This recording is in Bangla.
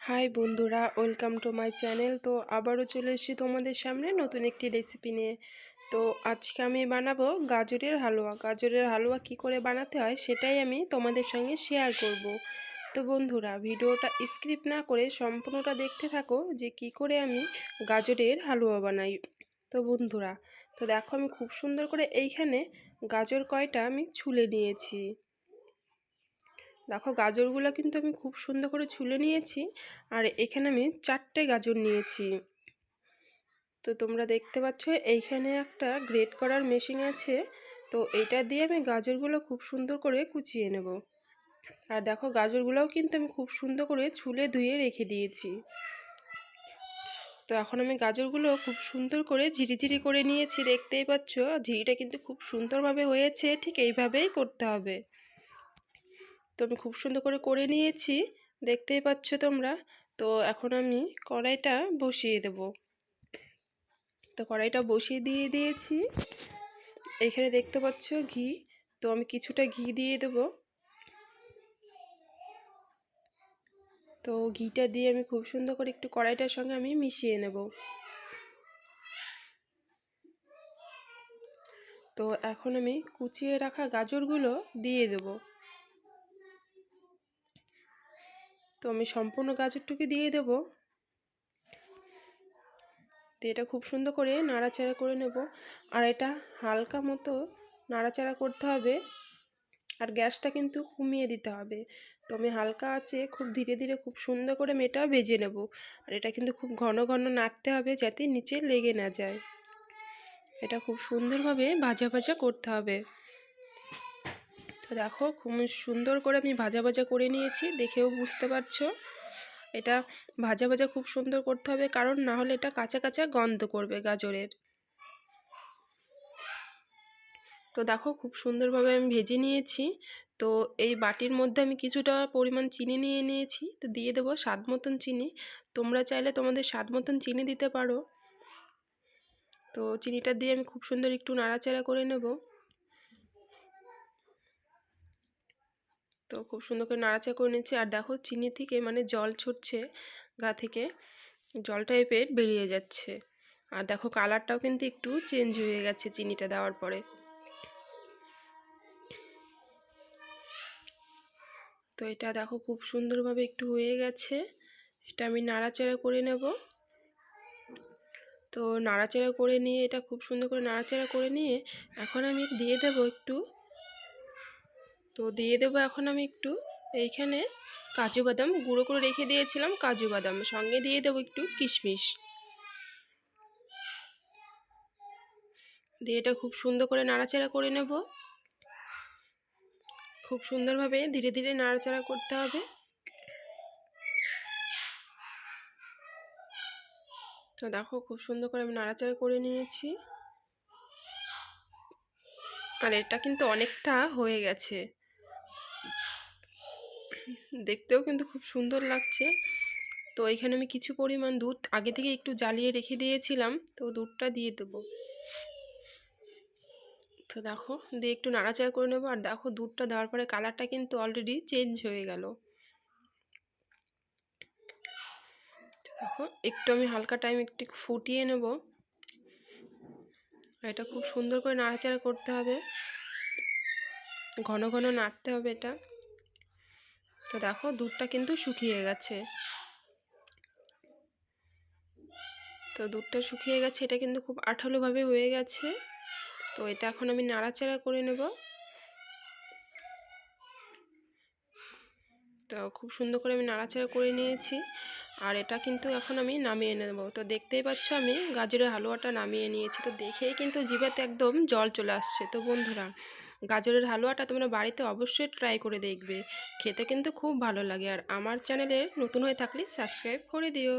হাই বন্ধুরা, ওয়েলকাম টু মাই চ্যানেল। তো আবারও চলে এসেছি তোমাদের সামনে নতুন একটি রেসিপি নিয়ে। তো আজকে আমি বানাবো গাজরের হালুয়া। গাজরের হালুয়া কি করে বানাতে হয় সেটাই আমি তোমাদের সঙ্গে শেয়ার করব। তো বন্ধুরা, ভিডিওটা স্কিপ না করে সম্পূর্ণটা দেখতে থাকো যে কি করে আমি গাজরের হালুয়া বানাই। তো বন্ধুরা, তো দেখো আমি খুব সুন্দর করে এইখানে গাজর কয়টা আমি ছুলে নিয়েছি। দেখো গাজরগুলো কিন্তু আমি খুব সুন্দর করে ছুলে নিয়েছি। আর এখানে আমি 4টে গাজর নিয়েছি। তো তোমরা দেখতে পাচ্ছ এইখানে একটা গ্রেট করার মেশিন আছে। তো এটা দিয়ে আমি গাজরগুলো খুব সুন্দর করে কুচিয়ে নেব। আর দেখো গাজরগুলোও কিন্তু আমি খুব সুন্দর করে ছুলে ধুয়ে রেখে দিয়েছি। তো এখন আমি গাজরগুলো খুব সুন্দর করে ঝিরিঝিরি করে নিয়েছি। দেখতেই পাচ্ছ ঝিরিটা কিন্তু খুব সুন্দরভাবে হয়েছে। ঠিক এইভাবেই করতে হবে। তো আমি খুব সুন্দর করে নিয়েছি, দেখতেই পাচ্ছ তোমরা। তো এখন আমি কড়াইটা বসিয়ে দেব। তো কড়াইটা বসিয়ে দিয়েছি। এখানে দেখতে পাচ্ছ ঘি। তো আমি কিছুটা ঘি দিয়ে দেব। তো ঘিটা দিয়ে আমি খুব সুন্দর করে একটু কড়াইটার সঙ্গে আমি মিশিয়ে নেব। তো এখন আমি কুচিয়ে রাখা গাজরগুলো দিয়ে দেব। তো আমি সম্পূর্ণ গাজরটুকু দিয়ে দেব। তো এটা খুব সুন্দর করে নাড়াচাড়া করে নেব। আর এটা হালকা মতো নাড়াচাড়া করতে হবে। আর গ্যাসটা কিন্তু কমিয়ে দিতে হবে। তো আমি হালকা আঁচে খুব ধীরে ধীরে খুব সুন্দর করে এটা ভেজে নেব। আর এটা কিন্তু খুব ঘন ঘন নাড়তে হবে যাতে নিচে লেগে না যায়। এটা খুব সুন্দরভাবে ভাজা ভাজা করতে হবে। তো দেখো খুব সুন্দর করে আমি ভাজা ভাজা করে নিয়েছি, দেখেও বুঝতে পারছো। এটা ভাজা ভাজা খুব সুন্দর করতে হবে, কারণ না হলে এটা কাঁচা কাঁচা গন্ধ করবে গাজরের। তো দেখো খুব সুন্দরভাবে আমি ভেজে নিয়েছি। তো এই বাটির মধ্যে আমি কিছুটা পরিমাণ চিনি নিয়ে নিয়েছি। তো দিয়ে দেবো স্বাদ মতন চিনি। তোমরা চাইলে তোমাদের স্বাদ মতন চিনি দিতে পারো। তো চিনিটা দিয়ে আমি খুব সুন্দর একটু নাড়াচাড়া করে নেব। তো খুব সুন্দর করে নাড়াচাড়া করে নিচ্ছি। আর দেখো চিনি থেকে জল ছুটছে গা থেকে, জল টাইপের বেরিয়ে যাচ্ছে। আর দেখো কালারটাও কিন্তু একটু চেঞ্জ হয়ে গেছে চিনিটা দেওয়ার পরে। তো এটা দেখো খুব সুন্দরভাবে একটু হয়ে গেছে। এটা আমি নাড়াচাড়া করে নেব। তো নাড়াচাড়া করে নিয়ে এটা খুব সুন্দর করে নাড়াচাড়া করে নিয়ে এখন আমি দিয়ে দেব একটু। তো দিয়ে দেব এখন আমি একটু এইখানে কাজু বাদাম গুঁড়ো করে রেখে দিয়েছিলাম, কাজু বাদাম সঙ্গে দিয়ে দেবো একটু কিশমিশ দিয়ে এটা খুব সুন্দর করে নাড়াচাড়া করে নেব। খুব সুন্দরভাবে ধীরে ধীরে নাড়াচাড়া করতে হবে। তো দেখো খুব সুন্দর করে আমি নাড়াচাড়া করে নিয়েছি। আর এটা কিন্তু অনেকটা হয়ে গেছে, দেখতেও কিন্তু খুব সুন্দর লাগছে। তো এখানে আমি কিছু পরিমাণ দুধ আগে থেকে একটু জ্বালিয়ে রেখে দিয়েছিলাম, তো দুধটা দিয়ে দেবো। তো দেখো দিয়ে একটু নাড়াচাড়া করে নেবো। আর দেখো দুধটা দেওয়ার পরে কালারটা কিন্তু অলরেডি চেঞ্জ হয়ে গেল। দেখো একটু আমি হালকা টাইম একটু ফুটিয়ে নেব। এটা খুব সুন্দর করে নাড়াচাড়া করতে হবে, ঘন ঘন নাড়তে হবে এটা। তো দেখো দুধটা কিন্তু শুকিয়ে গেছে। তো দুধটা শুকিয়ে গেছে, এটা কিন্তু খুব আঠালোভাবে হয়ে গেছে। তো এটা এখন আমি নাড়াচাড়া করে নেব। তো খুব সুন্দর করে আমি নাড়াচাড়া করে নিয়েছি। আর এটা কিন্তু এখন আমি নামিয়ে নেব। তো দেখতেই পাচ্ছ আমি গাজরের হালুয়াটা নামিয়ে নিয়েছি। তো দেখেই কিন্তু জিভেতে একদম জল চলে আসছে। তো বন্ধুরা, গাজরের হালুয়াটা তোমরা বাড়িতে অবশ্যই ট্রাই করে দেখবে, খেতে কিন্তু খুব ভালো লাগে। আর আমার চ্যানেলে নতুন হয়ে থাকলে সাবস্ক্রাইব করে দিও।